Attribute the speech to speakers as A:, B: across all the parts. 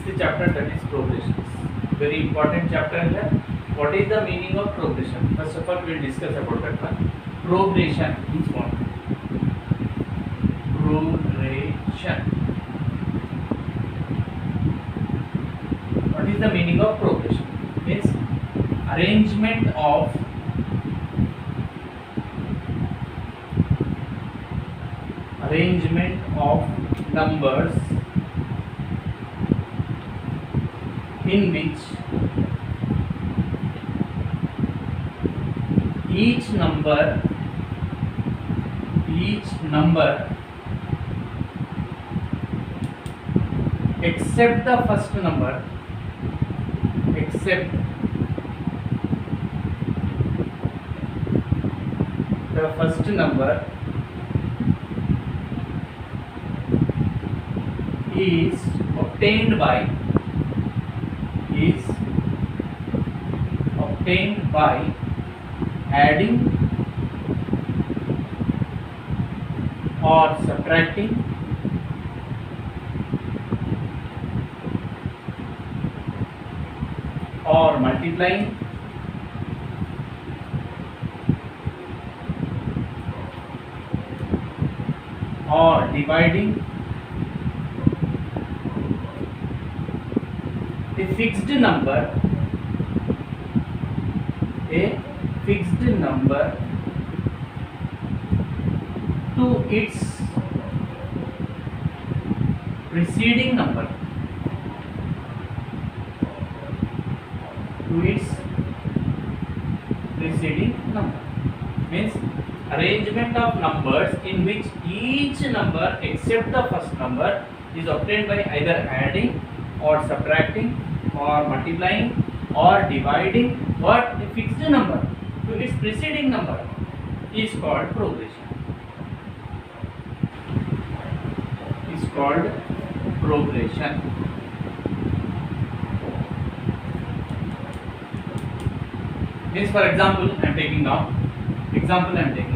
A: sixth chapter, that is progressions. Very important chapter here. What is the meaning of progression? First of all, we will discuss about that one. Progression is what? Progression. What is the meaning of progression? Means arrangement of numbers in which each number except the first number is obtained by adding or subtracting or multiplying or dividing a fixed number to its preceding number. Means arrangement of numbers in which each number except the first number is obtained by either adding or subtracting or multiplying or dividing what a fixed number to its preceding number is called progression. Means, for example, I am taking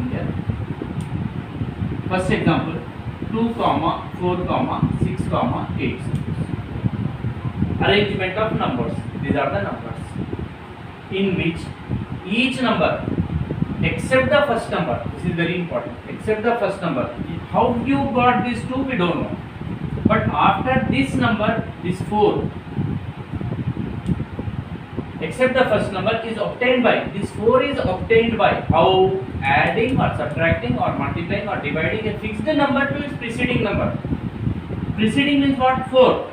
A: here. First example, 2, 4, 6, 8. Arrangement of numbers. These are the numbers in which each number except the first number. This is very important. Except the first number. How you got these two, we don't know. But after this number, this 4, except the first number is obtained by, this 4 is obtained by how? Adding or subtracting or multiplying or dividing a fixed number to its preceding number. Preceding means what? 4.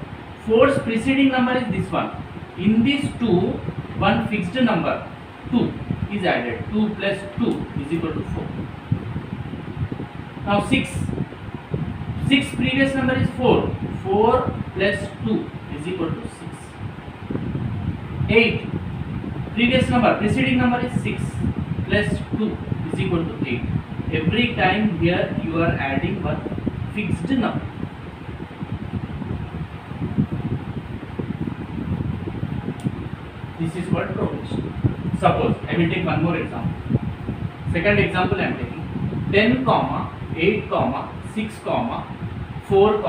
A: 4's preceding number is this one. In this 2, one fixed number 2 is added. 2 plus 2 is equal to 4. Now 6. 6 previous number is 4. 4 plus 2 is equal to 6. 8. Previous number, preceding number is 6 plus 2 is equal to 8. Every time here you are adding one fixed number. This is called progression. Suppose I will take one more example. Second example I am taking 10, 8, 6, 4,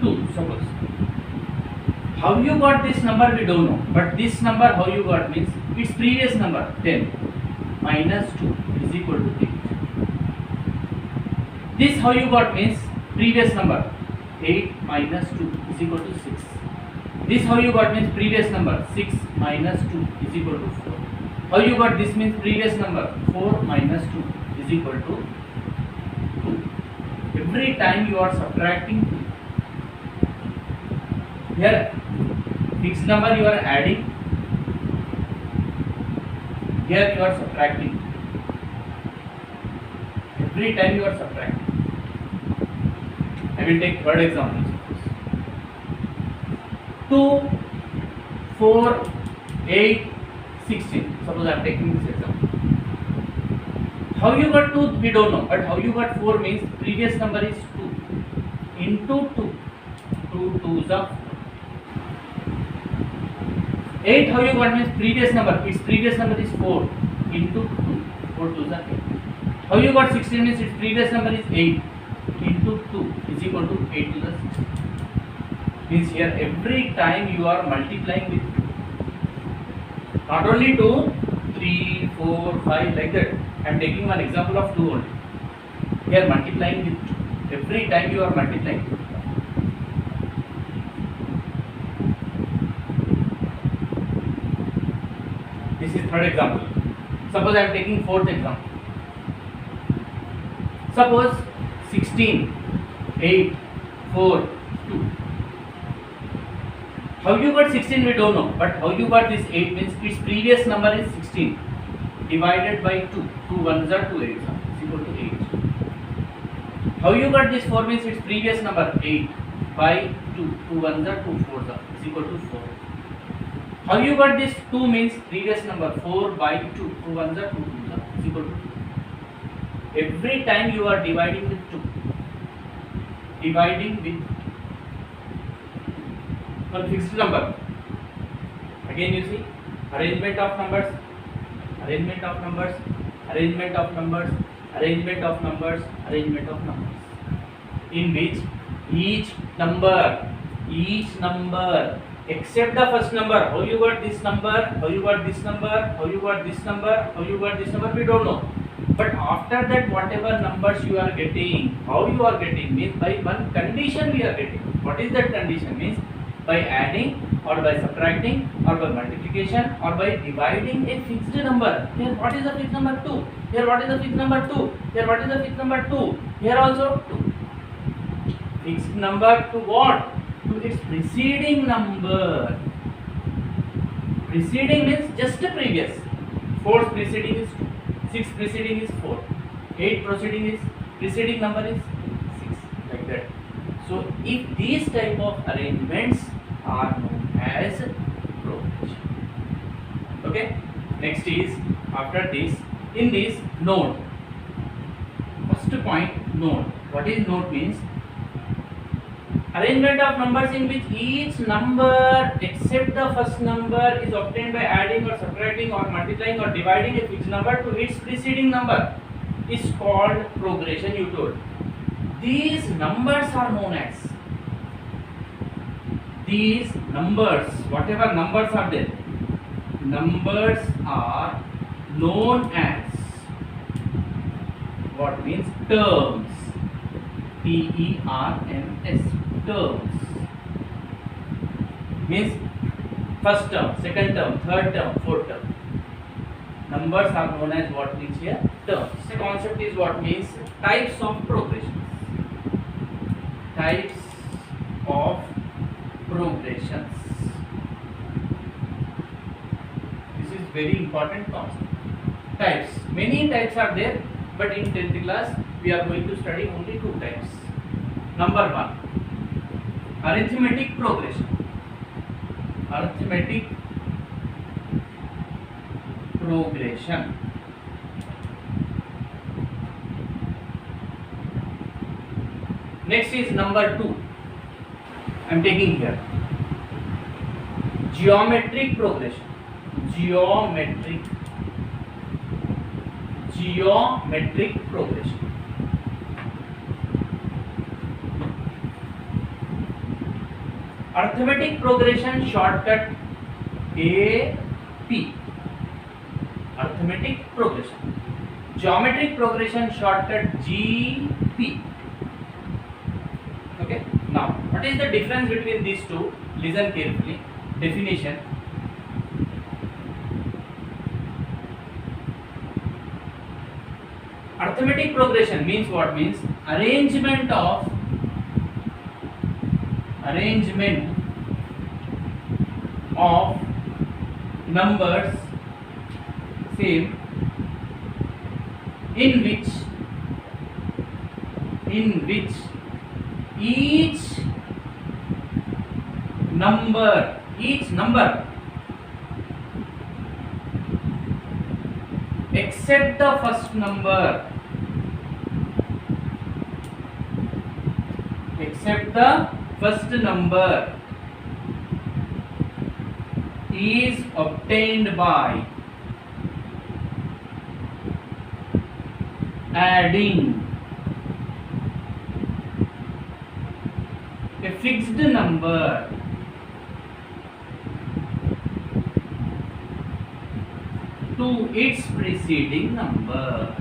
A: 2. Suppose. How you got this number we don't know, but this number how you got means its previous number 10 minus 2 is equal to 8. This how you got means previous number 8 minus 2 is equal to 6. This how you got means previous number 6 minus 2 is equal to 4. How you got this means previous number 4 minus 2 is equal to 2. Every time you are subtracting 2. Here fixed number you are adding. Here you are subtracting. Every time you are subtracting. I will take third example. 2, 4, 8, 16. Suppose I am taking this example. How you got 2 we don't know, but how you got 4 means previous number is 2 into 2. 2 2s are 4. 8 how you got means previous number, its previous number is 4 into 2. 4 2s are 8. How you got 16 means its previous number is 8 into 2 is equal to 8 to the 16. Means here every time you are multiplying with 2. Not only 2, 3, 4, 5 like that. I am taking one example of 2 only. Here multiplying with 2. Every time you are multiplying. This is third example. Suppose I am taking fourth example. Suppose 16, 8, 4, 2. How you got 16 we don't know, but how you got this 8 means its previous number is 16 divided by 2. 2 ones are 2 8s is equal to 8. How you got this 4 means its previous number 8 by 2. 2 ones are 2 4s are is equal to 4. How you got this 2 means previous number 4 by 2. 2 ones are 2 2s are is equal to 2. Every time you are dividing with 2. Dividing with one fixed number. Again you see arrangement of numbers, arrangement of numbers, arrangement of numbers, arrangement of numbers, arrangement of numbers. In which each number except the first number. How you got this number? How you got this number? How you got this number? How you got this number? We don't know. But after that, whatever numbers you are getting, how you are getting means by one condition we are getting. What is that condition? Means by adding or by subtracting or by multiplication or by dividing a fixed number. Here what is the fixed number? 2. Here what is the fixed number? 2. Here what is the fixed number? 2. Here also 2. Fixed number to what? To its preceding number. Preceding means just the previous. 4 preceding is 2. 6 preceding is 4. 8 preceding number is 6. Like that. So if these type of arrangements are known as progression. Okay. Next is after this in this node. First point node. What is node means? Arrangement of numbers in which each number except the first number is obtained by adding or subtracting or multiplying or dividing a fixed number to its preceding number is called progression, you told. These numbers are known as, these numbers, whatever numbers are there, numbers are known as, what means terms, T-E-R-M-S, terms. Means first term, second term, third term, fourth term. Numbers are known as what means here? Terms. The concept is what means types of progressions. Types of progressions. This is very important concept. Types. Many types are there, but in 10th class we are going to study only 2 types. Number 1, arithmetic progression. Arithmetic progression. Next is number 2. I am taking here geometric progression. Geometric progression. Arithmetic progression shortcut AP. Arithmetic progression. Geometric progression shortcut GP. Okay. Now, what is the difference between these two? Listen carefully. Definition. Arithmetic progression means what? Means arrangement of numbers same in which each number except the first number is obtained by adding a a fixed number to its preceding number.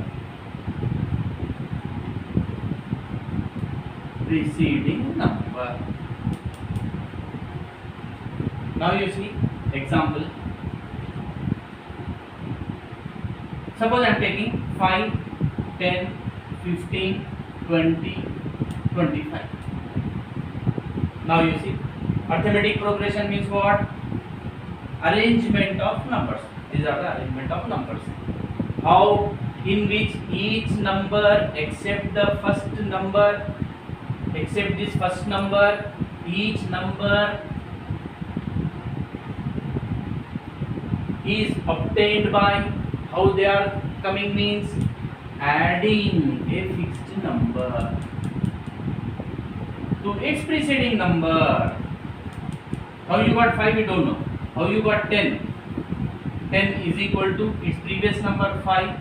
A: Now you see example. Suppose I am taking 5, 10, 15, 20, 25. Now you see arithmetic progression means what? Arrangement of numbers. These are the arrangement of numbers. How? In which each number except the first number, except this first number, each number is obtained by, how they are coming means adding a fixed number to its preceding number. How you got 5 we don't know. How you got 10? 10 is equal to its previous number 5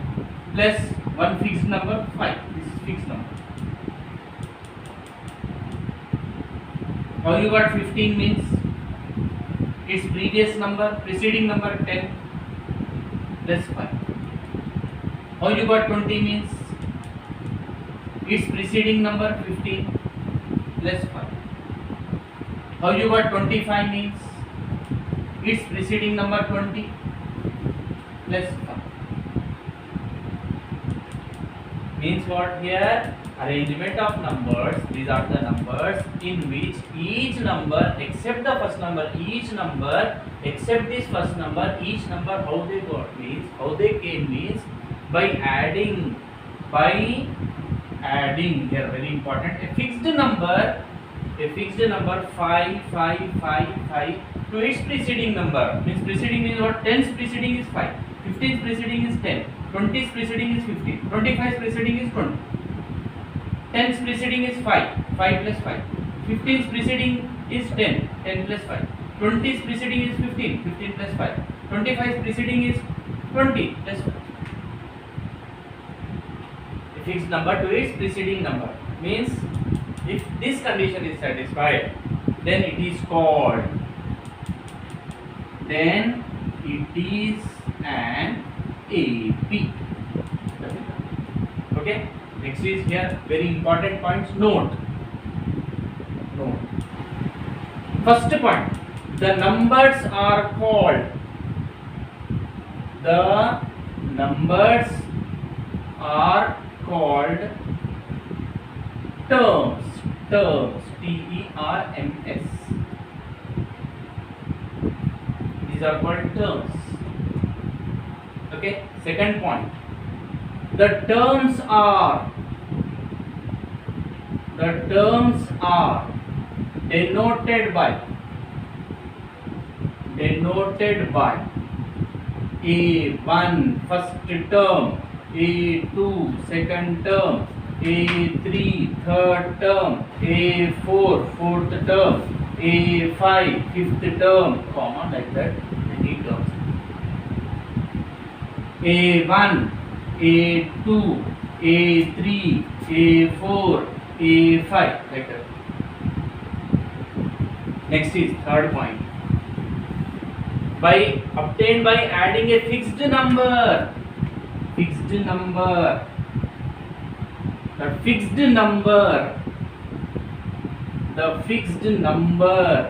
A: plus one fixed number 5. This is fixed number. How you got 15 means its previous number, preceding number 10 plus 5. How you got 20 means its preceding number 15 plus 5. How you got 25 means its preceding number 20 plus 5. Means what here? Arrangement of numbers. These are the numbers in which each number except the first number, each number except this first number, each number how they got means, how they came means by adding here, very important, a fixed number 5, 5, 5, 5 to its preceding number. Means preceding means what? 10's preceding is 5, 15's preceding is 10, 20's preceding is 15, 25's preceding is 20, 10's preceding is 5, 5 plus 5, 15's preceding is 10, 10 plus 5, 20's preceding is 15, 15 plus 5, 25's preceding is 20 plus 5. A fixed number to its preceding number means if this condition is satisfied, then it is called, then it is an AP. Okay, next is here very important points. Note. First point, the numbers are called terms, T-E-R-M-S. These are called terms. Okay, second point, the terms are denoted by A1 first term, A2 second term, A3 third term, A4 fourth term, A5 fifth term, comma, like that, any terms. A1, A2, A3, A4, A5, like that. Next is third point. Obtained by adding a fixed number. The fixed number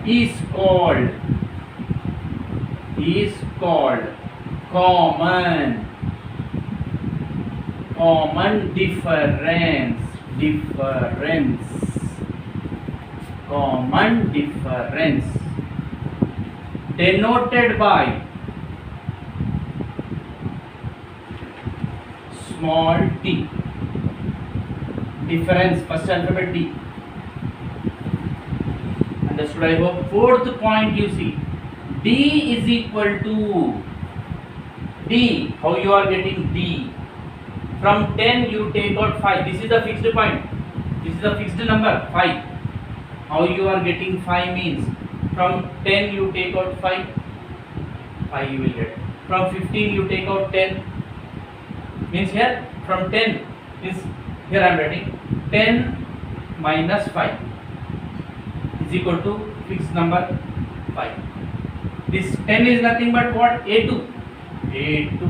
A: is called common difference. Common difference denoted by small t. Difference, first alphabet D. Understood, I hope. Fourth point you see, D is equal to D. How you are getting D? From 10 you take out 5. This is the fixed point. This is the fixed number 5. How you are getting 5 means from 10 you take out 5. 5 you will get. From 15 you take out 10. Means here from 10 is, here I am writing 10 minus 5 is equal to fixed number 5. This 10 is nothing but what? A2. A2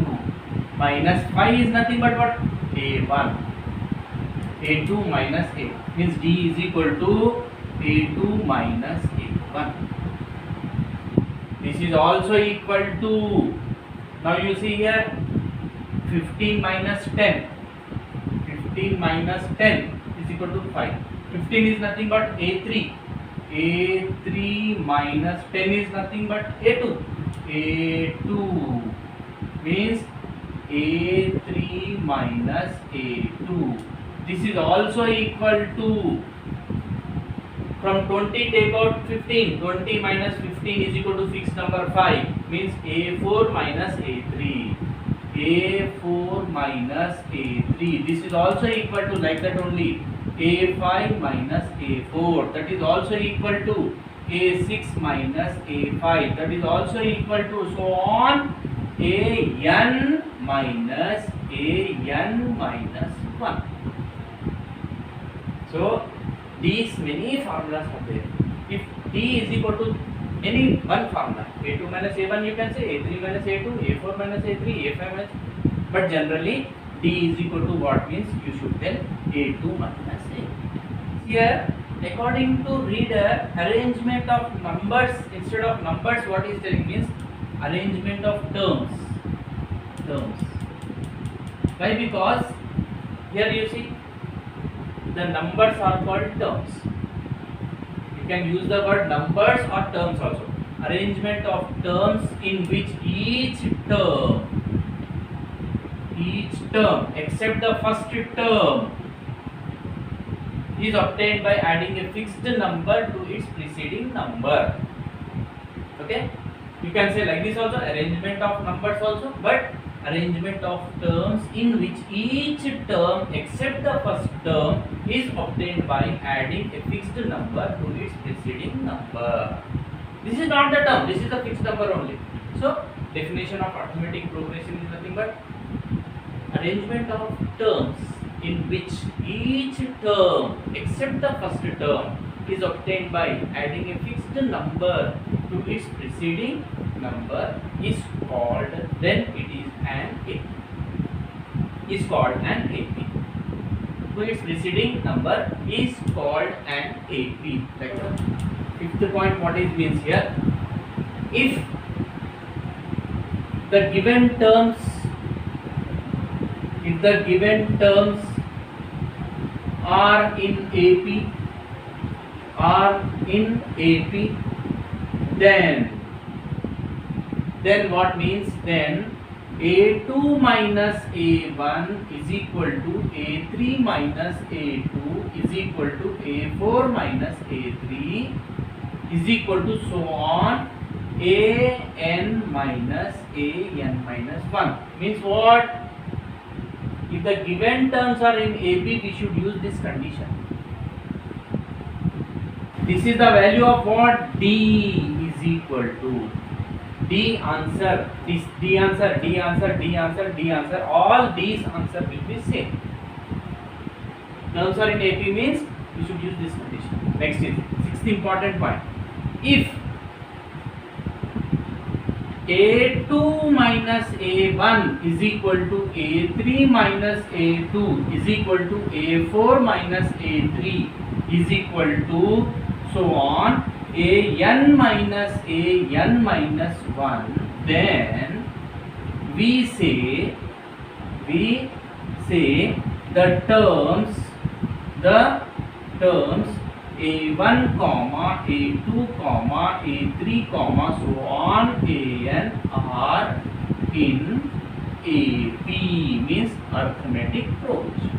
A: minus 5 is nothing but what? A1. A2 minus A means D is equal to A2 minus A1. This is also equal to, now you see here, 15 minus 10. 15 minus 10 is equal to 5. 15 is nothing but A3. A3 minus 10 is nothing but A2. A2 means A3 minus A2. This is also equal to, from 20 take out 15. 20 minus 15 is equal to fixed number 5. Means A4 minus A3. A4 minus A3. This is also equal to, like that only, A5 minus A4. That is also equal to A6 minus A5. That is also equal to, so on, AN minus 1. So these many formulas are there. If D is equal to any one formula, A2 minus A1 you can say, A3 minus A2, A4 minus A3, A5 minus, but generally D is equal to what means you should tell A2 minus A. Here, according to reader, arrangement of numbers instead of numbers, what is telling means arrangement of terms. Why? Because here you see the numbers are called terms. You can use the word numbers or terms also. Arrangement of terms in which each term except the first term is obtained by adding a fixed number to its preceding number. Okay, you can say like this also, arrangement of numbers also, but arrangement of terms in which each term except the first term is obtained by adding a fixed number to its preceding number. This is not the term, this is the fixed number only. So definition of arithmetic progression is nothing but arrangement of terms in which each term except the first term is obtained by adding a fixed number to its preceding number is called, then it is an AP. Is called an AP. To its preceding number is called an AP. Like that. Fifth point, what it means here? If the given terms are in AP, then what means, then A2 minus A1 is equal to A3 minus A2 is equal to A4 minus A3 is equal to, so on, AN minus 1. Means what? If the given terms are in AP, we should use this condition. This is the value of what? D is equal to D answer. This D answer, D answer, D answer, D answer. All these answer will be same. Terms are in AP means we should use this condition. Next is sixth important point. If A2 minus A1 is equal to A3 minus A2 is equal to A4 minus A3 is equal to, so on, AN minus 1, then we say the terms A1 comma A2 comma A3 comma so on AN are in AP, means arithmetic progression.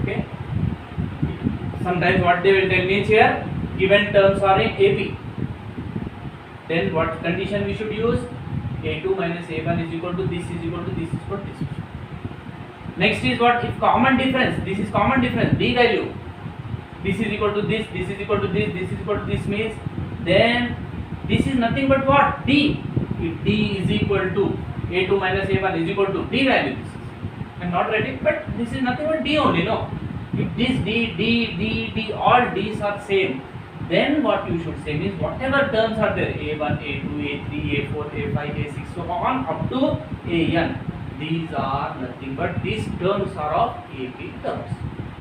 A: Okay. Sometimes what they will tell me is here, given terms are in AP. Then what condition we should use? A2 minus A1 is equal to this is equal to this is equal to this. Next is what? If common difference, this is common difference, D value. This is equal to this is equal to this is equal to this means, then this is nothing but what? D. If D is equal to A2 minus A1 is equal to D value, this is. I am not writing, but this is nothing but D only, no? If this D, all D's are same, then what you should say means whatever terms are there, A1, A2, A3, A4, A5, A6, so on up to AN, these are nothing but these terms are of AP terms.